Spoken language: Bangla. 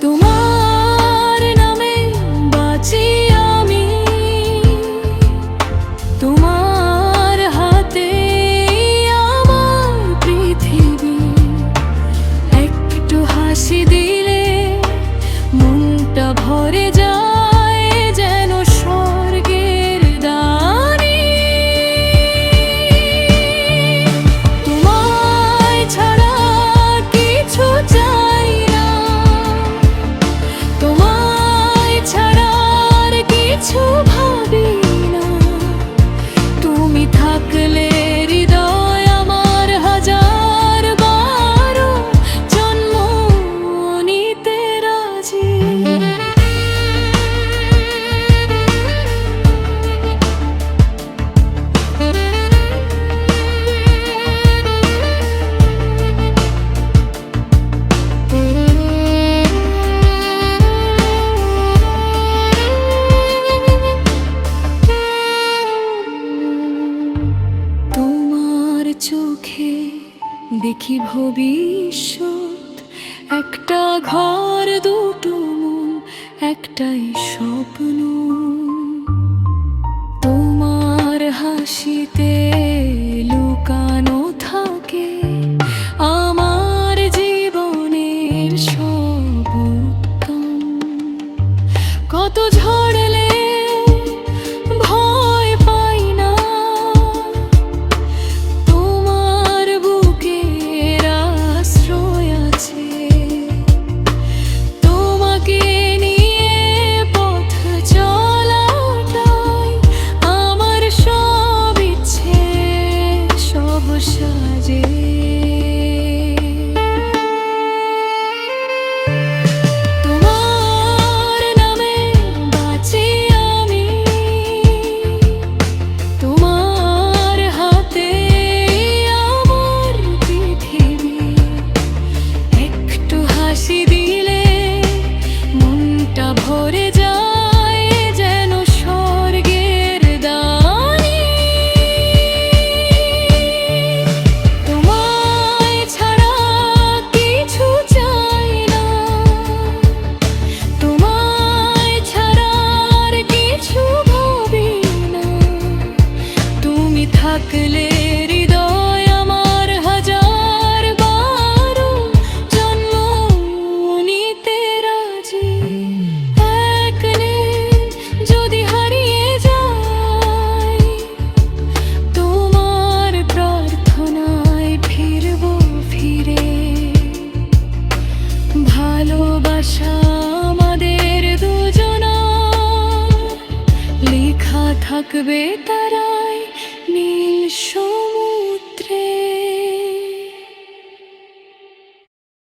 তোমার নামে বাঁচি আমি, তোমার হাতে আমার পৃথিবী। একটু হাসি দিলে মনটা ভরে যায় যেন স্বর্গের দানি। তোমায় ছাড়া কিছু চাই না, তোমায় ছাড়া আর কিছু ভাবি না। তুমি থাকলে হৃদয় আমার হাজার বারো জন্ম নিতে রাজি। তোমার চোখে দেখি ভবিষ্যৎ, একটা ঘর দুটো মন একটাই স্বপ্ন। তোমার হাসিতে লুকানো থাকে আমার জীবনের সব উত্তম। কত ঝড়লে ভয় পাই না, তোমার বুকের আশ্রয় আছে। তোমাকে নিয়ে পথ চলাটাই আমার সব ইচ্ছে, সব সাজে। তোমার নামে বাঁচি আমি, তোমার হাতে আমার পৃথিবী। একটু হাসি দিলে মনটা ভরে যায় যেন স্বর্গের দানি। তোমায় ছাড়া কিছু চাই না, তোমায় ছাড়া আর কিছু ভাবি না। তুমি থাকলে হৃদয় আমার হাজার বারো জন্ম নিতে রাজি। একদিন যদি হারিয়ে যাই, তোমার প্রার্থনায় ফিরবো ফিরে। ভালোবাসা আমাদের দুজনার লেখা থাকবে তারায় নীল সমুদ্রে।